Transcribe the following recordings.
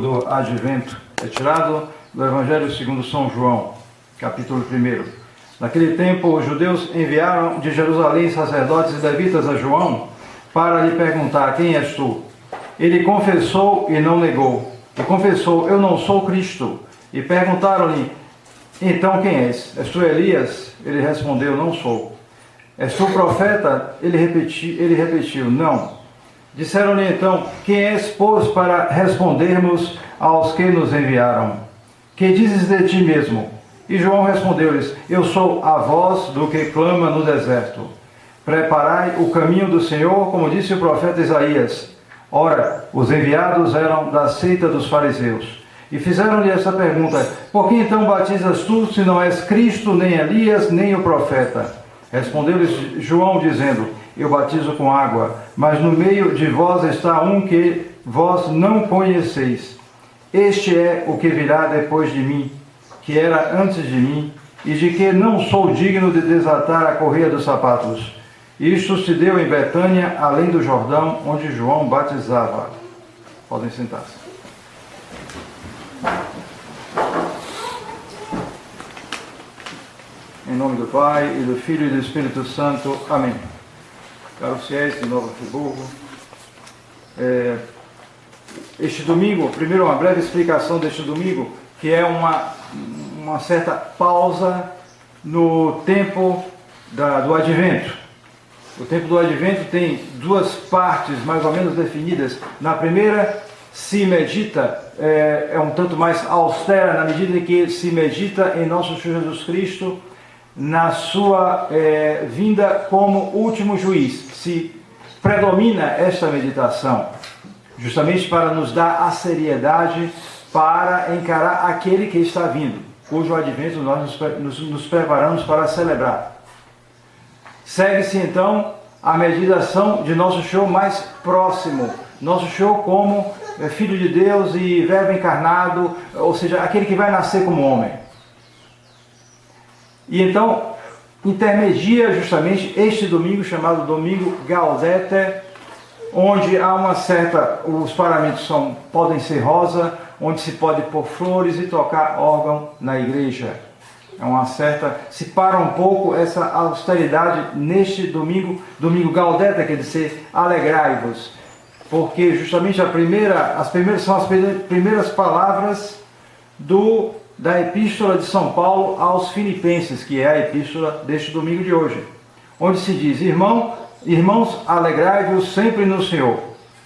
do Advento é tirado do Evangelho segundo São João, capítulo 1. Naquele tempo, os judeus enviaram de Jerusalém sacerdotes e levitas a João para lhe perguntar: quem és tu? Ele confessou e não negou. E confessou: eu não sou Cristo. E perguntaram-lhe: então quem és? És tu Elias? Ele respondeu: não sou. És tu profeta? Ele repetiu: não. Disseram-lhe então: quem és, pois, para respondermos aos que nos enviaram? Que dizes de ti mesmo? E João respondeu-lhes: eu sou a voz do que clama no deserto. Preparai o caminho do Senhor, como disse o profeta Isaías. Ora, os enviados eram da seita dos fariseus. E fizeram-lhe esta pergunta: por que então batizas tu, se não és Cristo, nem Elias, nem o profeta? Respondeu-lhes João, dizendo: eu batizo com água, mas no meio de vós está um que vós não conheceis. Este é o que virá depois de mim, que era antes de mim, e de que não sou digno de desatar a correia dos sapatos. Isto se deu em Betânia, além do Jordão, onde João batizava. Podem sentar-se. Em nome do Pai, e do Filho e do Espírito Santo. Amém. Caros fiéis de Nova Friburgo, este domingo, primeiro uma breve explicação deste domingo, que é uma certa pausa no tempo do Advento. O tempo do Advento tem duas partes mais ou menos definidas. Na primeira, se medita, é um tanto mais austera, na medida em que se medita em nosso Senhor Jesus Cristo, na sua vinda como último juiz. Se predomina esta meditação, justamente para nos dar a seriedade para encarar aquele que está vindo, cujo advento nós nos preparamos para celebrar. Segue-se então a meditação de Nosso Senhor mais próximo, Nosso Senhor como Filho de Deus e Verbo encarnado, ou seja, aquele que vai nascer como homem. E então intermedia justamente este domingo chamado Domingo Gaudete, onde há uma certa, os paramentos podem ser rosa, onde se pode pôr flores e tocar órgão na igreja. É uma certa, se para um pouco essa austeridade neste domingo Gaudete, quer dizer, alegrai-vos, porque justamente são as primeiras palavras da epístola de São Paulo aos Filipenses, que é a epístola deste domingo de hoje, onde se diz: irmãos, alegrai-vos sempre no Senhor.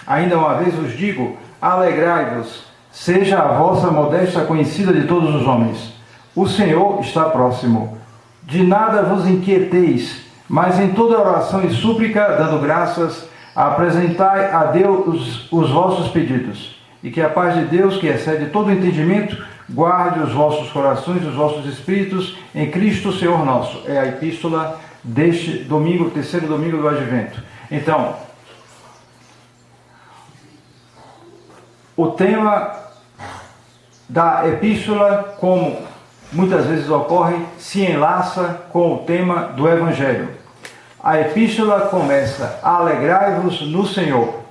Ainda uma vez vos digo, alegrai-vos, seja a vossa modéstia conhecida de todos os homens. O Senhor está próximo. De nada vos inquieteis, mas em toda oração e súplica, dando graças, apresentai a Deus os vossos pedidos, e que a paz de Deus, que excede todo entendimento, guarde os vossos corações e os vossos espíritos em Cristo Senhor nosso. É a epístola deste domingo, terceiro domingo do Advento. Então, o tema da epístola, como muitas vezes ocorre, se enlaça com o tema do Evangelho. A epístola começa: alegrai-vos no Senhor.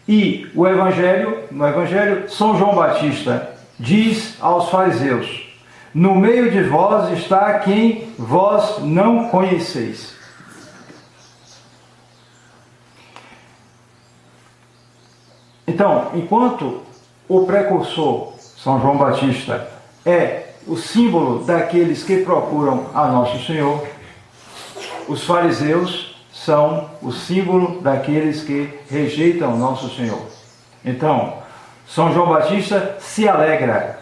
E no Evangelho, São João Batista diz aos fariseus: no meio de vós está quem vós não conheceis. Então, enquanto o precursor, São João Batista, é o símbolo daqueles que procuram a Nosso Senhor, os fariseus são o símbolo daqueles que rejeitam Nosso Senhor. Então, São João Batista se alegra.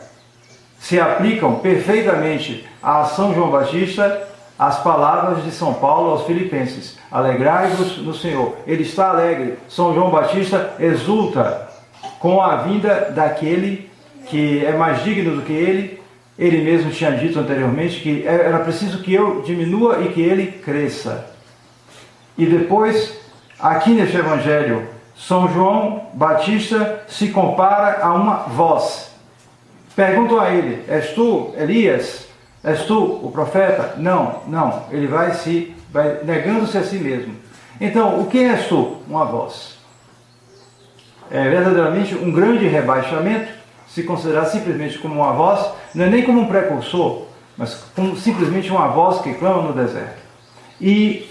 Se aplicam perfeitamente a São João Batista as palavras de São Paulo aos Filipenses: alegrai-vos no Senhor. Ele está alegre. São João Batista exulta com a vinda daquele que é mais digno do que ele. Ele mesmo tinha dito anteriormente que era preciso que eu diminua e que ele cresça. E depois, aqui neste Evangelho, São João Batista se compara a uma voz. Perguntam a ele: és tu Elias? És tu o profeta? Não. Ele vai negando-se a si mesmo. Então, o que és tu? Uma voz. verdadeiramente um grande rebaixamento, se considerar simplesmente como uma voz, não é nem como um precursor, mas como simplesmente uma voz que clama no deserto. E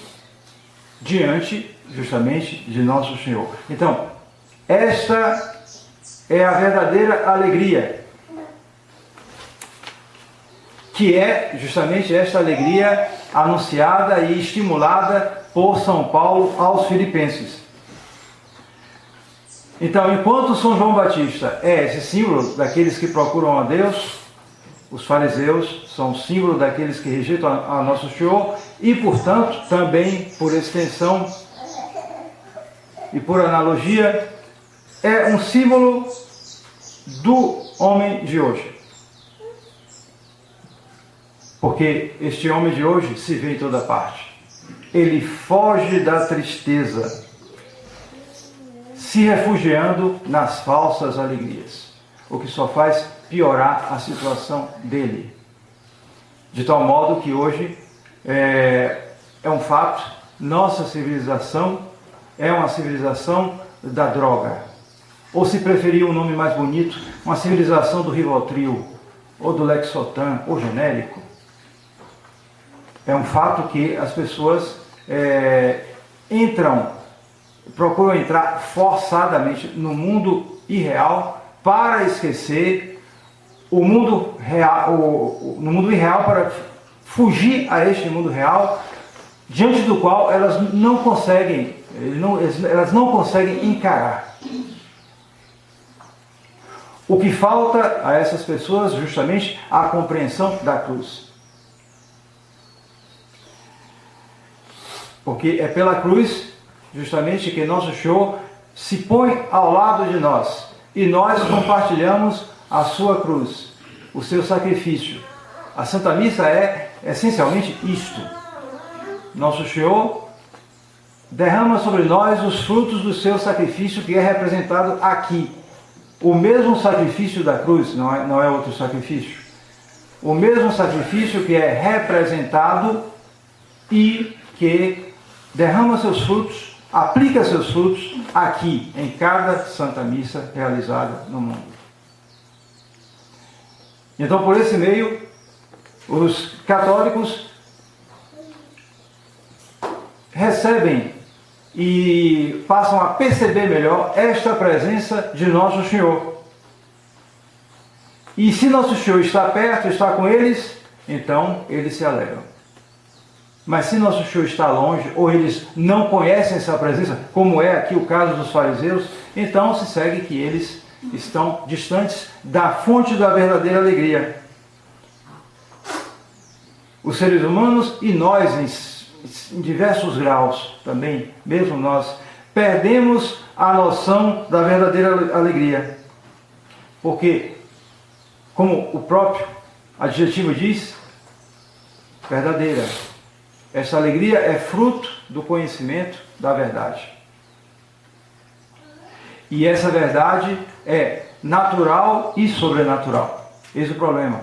diante, justamente, de nosso Senhor. Então, esta é a verdadeira alegria, que é justamente esta alegria anunciada e estimulada por São Paulo aos Filipenses. Então, enquanto São João Batista é esse símbolo daqueles que procuram a Deus, os fariseus são símbolo daqueles que rejeitam a nosso Senhor e, portanto, também, por extensão e por analogia, é um símbolo do homem de hoje. Porque este homem de hoje se vê em toda parte. Ele foge da tristeza, se refugiando nas falsas alegrias, o que só faz piorar a situação dele. De tal modo que hoje é um fato, nossa civilização é uma civilização da droga. Ou, se preferir um nome mais bonito, uma civilização do Rivotril, ou do Lexotan, ou genérico. É um fato que as pessoas procuram entrar forçadamente no mundo irreal para esquecer o mundo real, no mundo irreal, para fugir a este mundo real, diante do qual elas não conseguem encarar. O que falta a essas pessoas, justamente, a compreensão da cruz. Porque é pela cruz, justamente, que nosso Senhor se põe ao lado de nós. E nós compartilhamos a sua cruz, o seu sacrifício. A Santa Missa é essencialmente isto. Nosso Senhor derrama sobre nós os frutos do seu sacrifício, que é representado aqui. O mesmo sacrifício da cruz, não é outro sacrifício. O mesmo sacrifício que é representado e que derrama seus frutos, aplica seus frutos aqui, em cada Santa Missa realizada no mundo. Então, por esse meio, os católicos recebem e passam a perceber melhor esta presença de Nosso Senhor. E se Nosso Senhor está perto, está com eles, então eles se alegram. Mas se Nosso Senhor está longe, ou eles não conhecem essa presença, como é aqui o caso dos fariseus, então se segue que eles estão distantes da fonte da verdadeira alegria. Os seres humanos e nós, em diversos graus também, mesmo nós, perdemos a noção da verdadeira alegria. Porque, como o próprio adjetivo diz, verdadeira. Essa alegria é fruto do conhecimento da verdade. E essa verdade é natural e sobrenatural. Esse é o problema.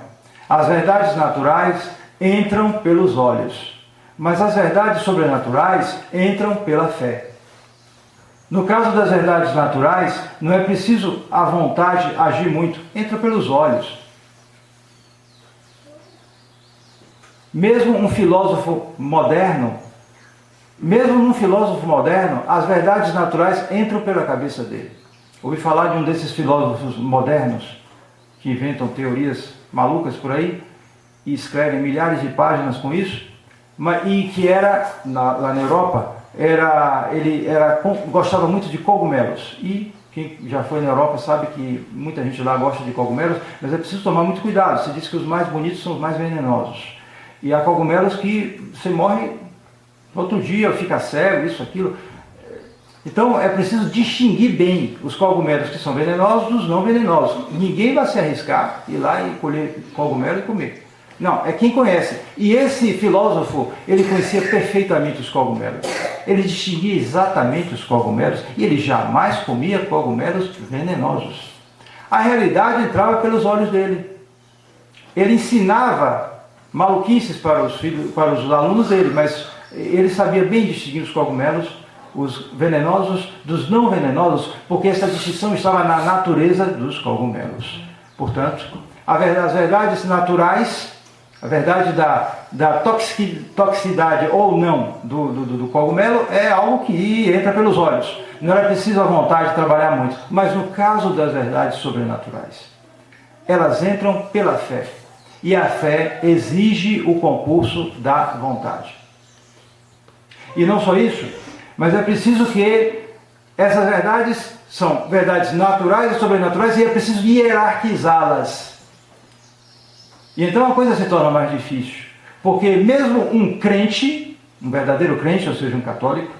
As verdades naturais entram pelos olhos, mas as verdades sobrenaturais entram pela fé. No caso das verdades naturais, não é preciso a vontade agir muito, entra pelos olhos. Mesmo um filósofo moderno, as verdades naturais entram pela cabeça dele. Ouvi falar de um desses filósofos modernos que inventam teorias malucas por aí e escrevem milhares de páginas com isso, e que era, lá na Europa, ele gostava muito de cogumelos. E quem já foi na Europa sabe que muita gente lá gosta de cogumelos, mas é preciso tomar muito cuidado. Se diz que os mais bonitos são os mais venenosos. E há cogumelos que você morre no outro dia, fica cego, isso, aquilo. Então é preciso distinguir bem os cogumelos que são venenosos dos não venenosos. Ninguém vai se arriscar ir lá e colher cogumelo e comer. Não, é quem conhece. E esse filósofo, ele conhecia perfeitamente os cogumelos. Ele distinguia exatamente os cogumelos e ele jamais comia cogumelos venenosos. A realidade entrava pelos olhos dele. Ele ensinava maluquices para os alunos dele, mas ele sabia bem distinguir os cogumelos os venenosos dos não venenosos, porque essa distinção estava na natureza dos cogumelos. Portanto, as verdades naturais, a verdade da toxicidade ou não do cogumelo é algo que entra pelos olhos. Não é preciso a vontade de trabalhar muito. Mas no caso das verdades sobrenaturais, elas entram pela fé. E a fé exige o concurso da vontade. E não só isso, mas é preciso que essas verdades são verdades naturais e sobrenaturais, e é preciso hierarquizá-las. E então a coisa se torna mais difícil, porque mesmo um crente, um verdadeiro crente, ou seja, um católico,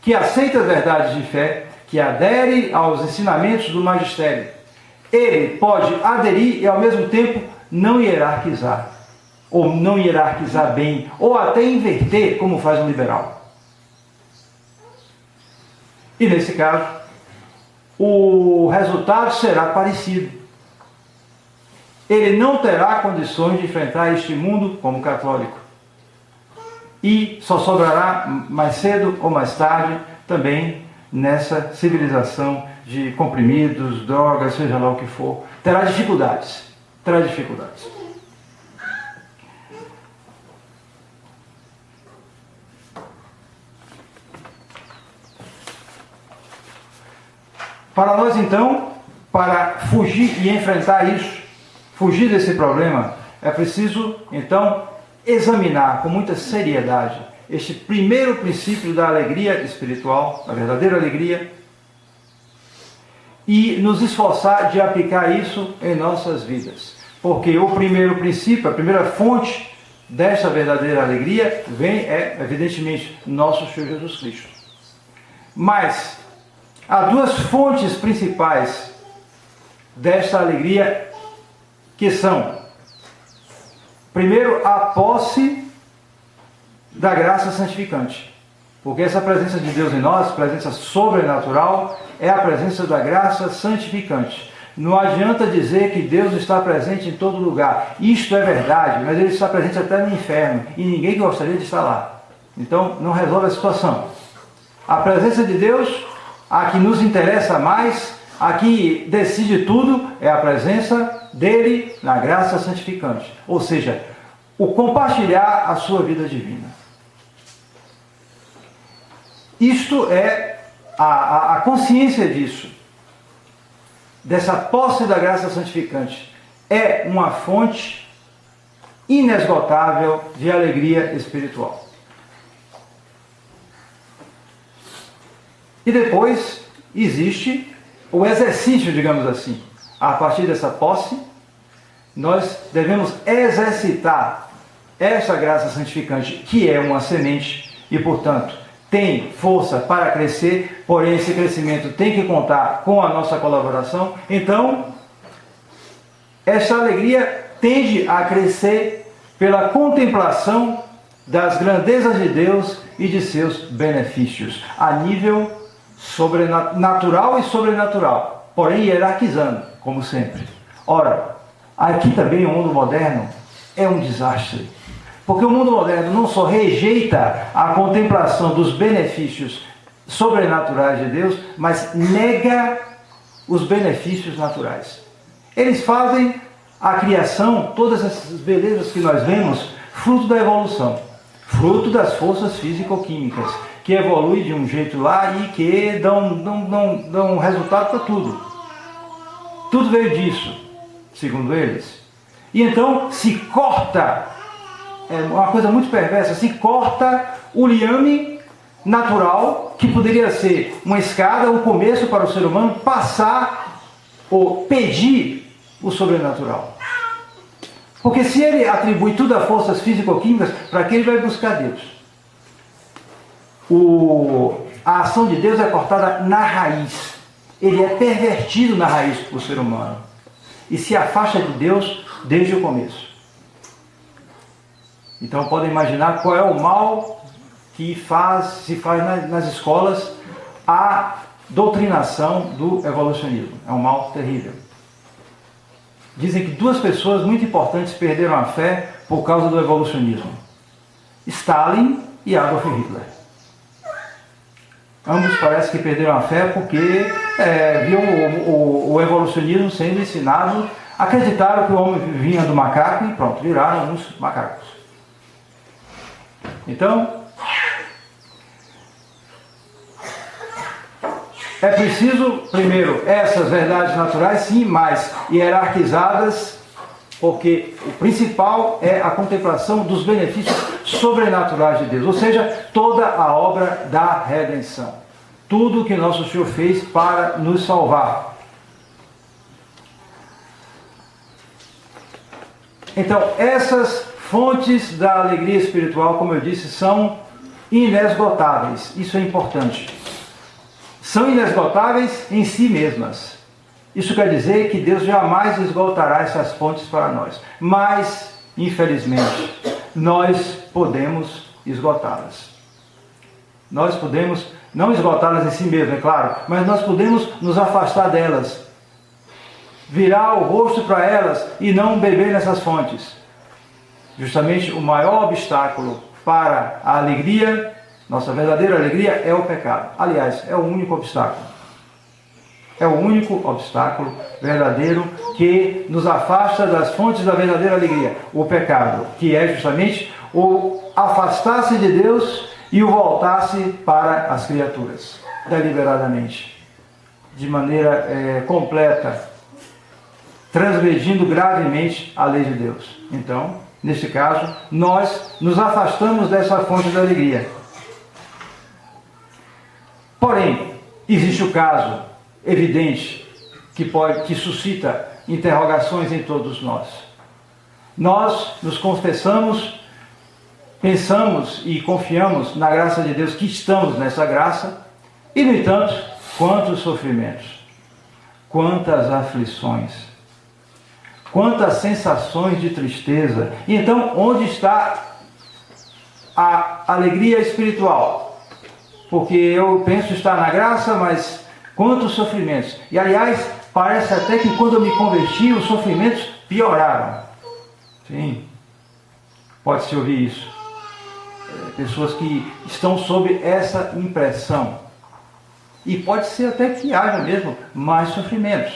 que aceita as verdades de fé, que adere aos ensinamentos do magistério, ele pode aderir e ao mesmo tempo não hierarquizar, ou não hierarquizar bem, ou até inverter, como faz um liberal. E nesse caso, o resultado será parecido. Ele não terá condições de enfrentar este mundo como católico. E só sobrará mais cedo ou mais tarde também nessa civilização de comprimidos, drogas, seja lá o que for. Terá dificuldades. Terá dificuldades. Para nós, então, para fugir e enfrentar isso, fugir desse problema, é preciso, então, examinar com muita seriedade este primeiro princípio da alegria espiritual, a verdadeira alegria, e nos esforçar de aplicar isso em nossas vidas. Porque o primeiro princípio, a primeira fonte desta verdadeira alegria, evidentemente, nosso Senhor Jesus Cristo. Mas há duas fontes principais desta alegria, que são, primeiro, a posse da graça santificante. Porque essa presença de Deus em nós, presença sobrenatural, é a presença da graça santificante. Não adianta dizer que Deus está presente em todo lugar. Isto é verdade, mas Ele está presente até no inferno, e ninguém gostaria de estar lá. Então, não resolve a situação. A presença de Deus, a que nos interessa mais, a que decide tudo, é a presença dele na graça santificante. Ou seja, o compartilhar a sua vida divina. Isto é a consciência disso, dessa posse da graça santificante, é uma fonte inesgotável de alegria espiritual. E depois existe o exercício, digamos assim. A partir dessa posse, nós devemos exercitar essa graça santificante, que é uma semente e, portanto, tem força para crescer, porém esse crescimento tem que contar com a nossa colaboração. Então, essa alegria tende a crescer pela contemplação das grandezas de Deus e de seus benefícios, a nível natural e sobrenatural, porém hierarquizando, como sempre. Ora, aqui também o mundo moderno é um desastre, porque o mundo moderno não só rejeita a contemplação dos benefícios sobrenaturais de Deus, mas nega os benefícios naturais. Eles fazem a criação, todas essas belezas que nós vemos, fruto da evolução, fruto das forças físico-químicas, que evolui de um jeito lá e que dão resultado para tudo. Tudo veio disso, segundo eles. E então se corta, é uma coisa muito perversa, se corta o liame natural, que poderia ser uma escada, um começo para o ser humano passar ou pedir o sobrenatural. Porque se ele atribui tudo a forças físico-químicas, para que ele vai buscar Deus? A ação de Deus é cortada na raiz. Ele é pervertido na raiz por ser humano. E se afasta de Deus desde o começo. Então podem imaginar qual é o mal que se faz nas escolas a doutrinação do evolucionismo. É um mal terrível. Dizem que duas pessoas muito importantes perderam a fé por causa do evolucionismo: Stalin e Adolf Hitler. Ambos parece que perderam a fé porque viam o evolucionismo sendo ensinado, acreditaram que o homem vinha do macaco e pronto, viraram uns macacos. Então, é preciso, primeiro, essas verdades naturais, sim, mas hierarquizadas, porque o principal é a contemplação dos benefícios sobrenaturais de Deus, ou seja, toda a obra da redenção. Tudo que nosso Senhor fez para nos salvar. Então, essas fontes da alegria espiritual, como eu disse, são inesgotáveis. Isso é importante. São inesgotáveis em si mesmas. Isso quer dizer que Deus jamais esgotará essas fontes para nós. Mas, infelizmente, nós podemos esgotá-las. Nós podemos, não esgotá-las em si mesmas, é claro, mas nós podemos nos afastar delas. Virar o rosto para elas e não beber nessas fontes. Justamente o maior obstáculo para a alegria, nossa verdadeira alegria, é o pecado. Aliás, é o único obstáculo. É o único obstáculo verdadeiro que nos afasta das fontes da verdadeira alegria. O pecado, que é justamente o afastar-se de Deus e o voltar-se para as criaturas, deliberadamente, de maneira completa, transgredindo gravemente a lei de Deus. Então, neste caso, nós nos afastamos dessa fonte da alegria. Porém, existe o caso evidente que suscita interrogações em todos nós. Nós nos confessamos, pensamos e confiamos na graça de Deus, que estamos nessa graça, e no entanto, quantos sofrimentos, quantas aflições, quantas sensações de tristeza. E então, onde está a alegria espiritual? Porque eu penso estar na graça, mas quantos sofrimentos. E aliás, parece até que quando eu me converti, os sofrimentos pioraram. Sim, pode-se ouvir isso. Pessoas que estão sob essa impressão. E pode ser até que haja mesmo mais sofrimentos.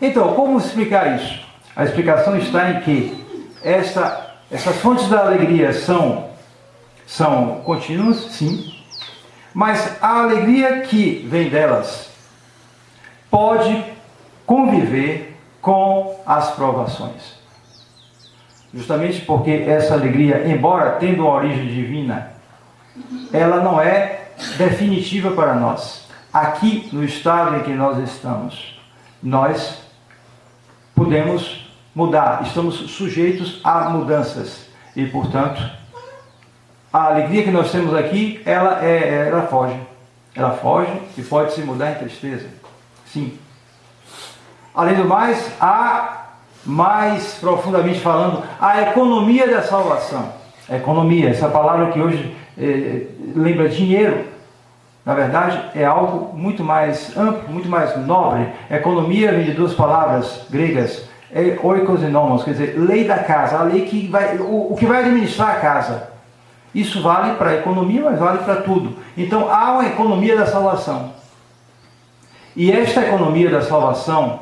Então, como explicar isso? A explicação está em que essas fontes da alegria são contínuas, sim, mas a alegria que vem delas pode conviver com as provações. Justamente porque essa alegria, embora tendo uma origem divina, ela não é definitiva para nós. Aqui, no estado em que nós estamos, nós podemos mudar, estamos sujeitos a mudanças e, portanto, a alegria que nós temos aqui, ela foge e pode se mudar em tristeza, sim. Além do mais, mais profundamente falando, a economia da salvação. A economia, essa palavra que hoje lembra dinheiro, na verdade é algo muito mais amplo, muito mais nobre. Economia vem de duas palavras gregas, oikos e nomos, quer dizer, lei da casa, a lei que vai, o que vai administrar a casa. Isso vale para a economia, mas vale para tudo. Então há uma economia da salvação. E esta economia da salvação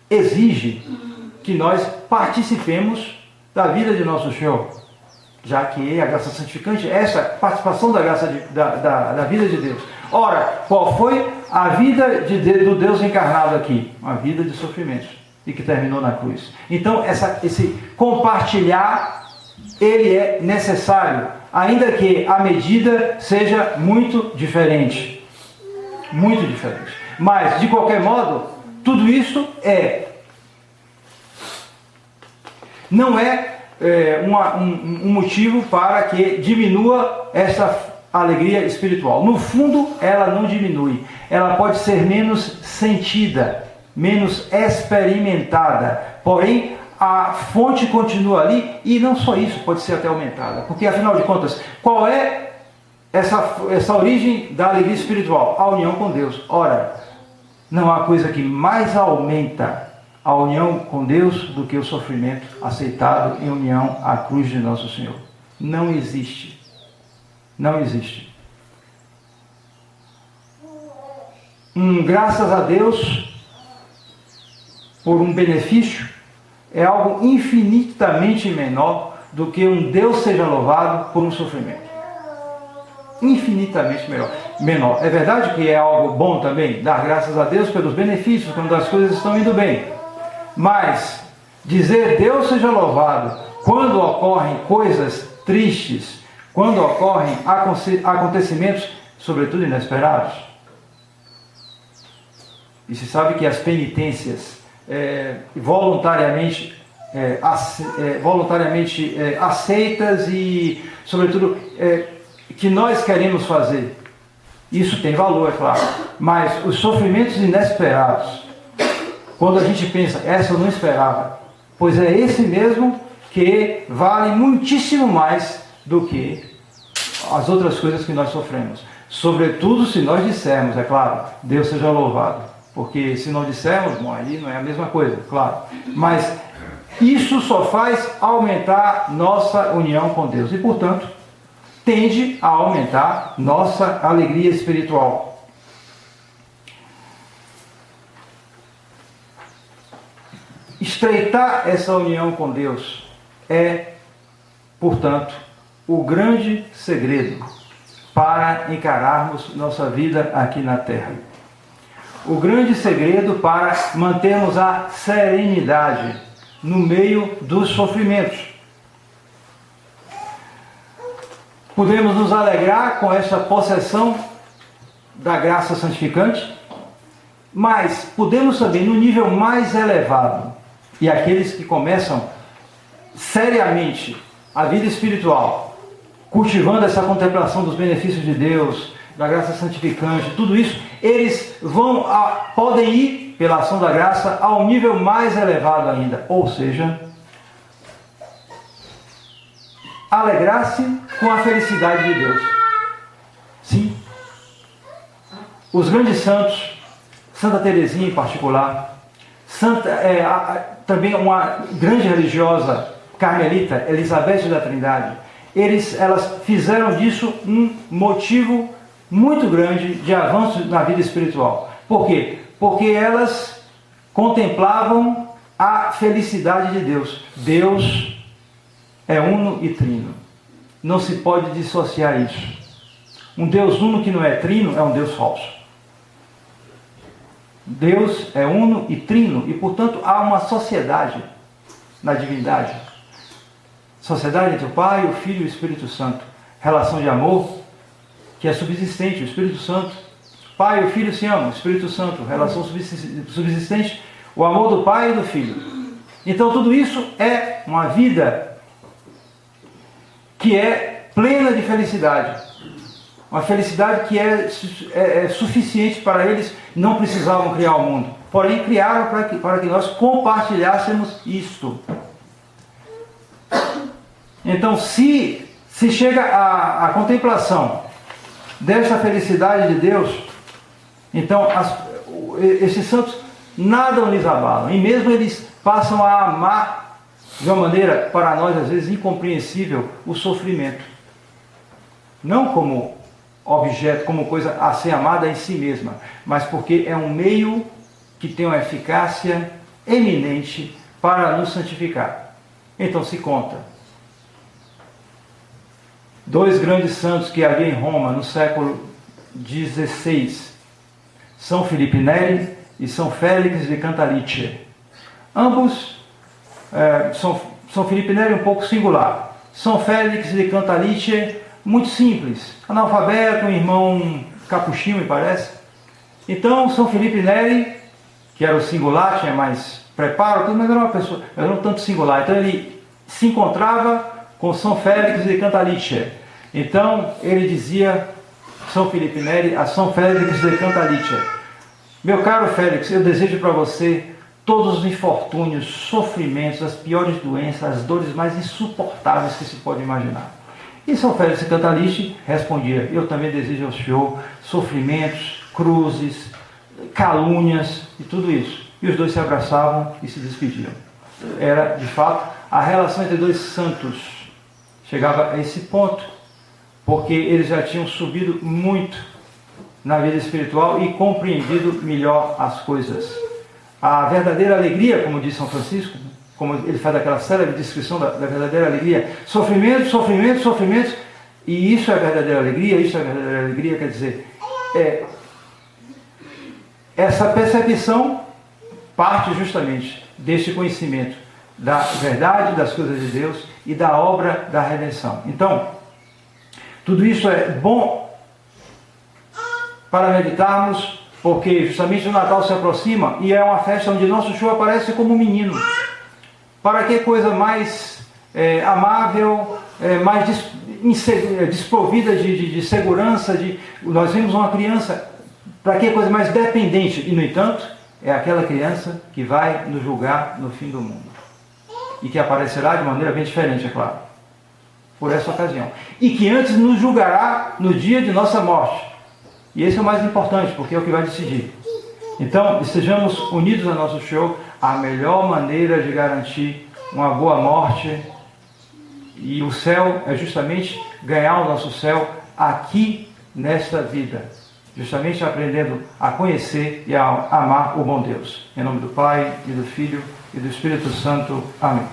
exige que nós participemos da vida de nosso Senhor, já que a graça santificante é essa participação da graça da vida de Deus. Ora, qual foi a vida do Deus encarnado aqui? Uma vida de sofrimentos, e que terminou na cruz. Então, esse compartilhar, ele é necessário, ainda que a medida seja muito diferente. Muito diferente. Mas, de qualquer modo, tudo isso não é um motivo para que diminua essa alegria espiritual. No fundo, ela não diminui. Ela pode ser menos sentida, menos experimentada. Porém, a fonte continua ali e não só isso, pode ser até aumentada. Porque, afinal de contas, qual é essa origem da alegria espiritual? A união com Deus. Ora, não há coisa que mais aumenta a união com Deus do que o sofrimento aceitado em união à cruz de nosso Senhor. Não existe. Não existe. graças a Deus por um benefício é algo infinitamente menor do que um Deus seja louvado por um sofrimento. Infinitamente menor. É verdade que é algo bom também, dar graças a Deus pelos benefícios, quando as coisas estão indo bem. Mas dizer Deus seja louvado quando ocorrem coisas tristes, quando ocorrem acontecimentos, sobretudo inesperados. E se sabe que as penitências voluntariamente aceitas e, sobretudo, que nós queremos fazer, isso tem valor, é claro. Mas os sofrimentos inesperados, quando a gente pensa, essa eu não esperava, pois é esse mesmo que vale muitíssimo mais do que as outras coisas que nós sofremos. Sobretudo se nós dissermos, é claro, Deus seja louvado. Porque se não dissermos, bom, aí não é a mesma coisa, claro. Mas isso só faz aumentar nossa união com Deus. E, portanto, tende a aumentar nossa alegria espiritual. Estreitar essa união com Deus é, portanto, o grande segredo para encararmos nossa vida aqui na Terra. O grande segredo para mantermos a serenidade no meio dos sofrimentos. Podemos nos alegrar com essa possessão da graça santificante, mas podemos também, no nível mais elevado, e aqueles que começam seriamente a vida espiritual, cultivando essa contemplação dos benefícios de Deus, da graça santificante, tudo isso, eles podem ir, pela ação da graça, ao nível mais elevado ainda, ou seja, alegrar-se com a felicidade de Deus. Sim. Os grandes santos, Santa Teresinha em particular, também uma grande religiosa carmelita, Elizabeth da Trindade, elas fizeram disso um motivo muito grande de avanço na vida espiritual. Por quê? Porque elas contemplavam a felicidade de Deus. Deus é uno e trino. Não se pode dissociar isso. Um Deus uno que não é trino é um Deus falso. Deus é uno e trino e, portanto, há uma sociedade na divindade. Sociedade entre o Pai, o Filho e o Espírito Santo. Relação de amor que é subsistente. O Espírito Santo, Pai e o Filho se amam. O Espírito Santo, relação subsistente, o amor do Pai e do Filho. Então tudo isso é uma vida que é plena de felicidade. Uma felicidade que é suficiente para eles, não precisavam criar o mundo. Porém, criaram para que nós compartilhássemos isto. Então, se chega à contemplação dessa felicidade de Deus, então esses santos nada lhes abalam. E mesmo eles passam a amar de uma maneira, para nós, às vezes, incompreensível, o sofrimento. Não como objeto, como coisa a ser amada em si mesma, mas porque é um meio que tem uma eficácia eminente para nos santificar. Então se conta. 2 grandes santos que havia em Roma no século XVI, São Filipe Neri e São Félix de Cantalice. Ambos, São Filipe Neri um pouco singular, São Félix de Cantalice muito simples, analfabeto, um irmão capuchinho, me parece. Então, São Filipe Neri, que era o singular, tinha mais preparo, mas era uma pessoa, era um tanto singular. Então, ele se encontrava com São Félix de Cantalice. Então, ele dizia, São Filipe Neri, a São Félix de Cantalice: meu caro Félix, eu desejo para você todos os infortúnios, sofrimentos, as piores doenças, as dores mais insuportáveis que se pode imaginar. E São Félix de Cantalice respondia: eu também desejo ao Senhor sofrimentos, cruzes, calúnias e tudo isso. E os dois se abraçavam e se despediam. Era, de fato, a relação entre 2 santos chegava a esse ponto, porque eles já tinham subido muito na vida espiritual e compreendido melhor as coisas. A verdadeira alegria, como diz São Francisco, como ele faz aquela célebre descrição da verdadeira alegria, sofrimento, sofrimento, sofrimento, e isso é a verdadeira alegria. Isso é a verdadeira alegria, quer dizer, essa percepção parte justamente deste conhecimento da verdade, das coisas de Deus e da obra da redenção. Então, tudo isso é bom para meditarmos, porque justamente o Natal se aproxima e é uma festa onde Nosso Senhor aparece como um menino. Para que coisa mais amável, mais desprovida de segurança, nós vimos uma criança, para que coisa mais dependente, e no entanto, é aquela criança que vai nos julgar no fim do mundo. E que aparecerá de maneira bem diferente, é claro, por essa ocasião. E que antes nos julgará no dia de nossa morte. E esse é o mais importante, porque é o que vai decidir. Então, estejamos unidos a Nosso Senhor, a melhor maneira de garantir uma boa morte. E o céu é justamente ganhar o nosso céu aqui nesta vida. Justamente aprendendo a conhecer e a amar o bom Deus. Em nome do Pai, e do Filho, e do Espírito Santo. Amém.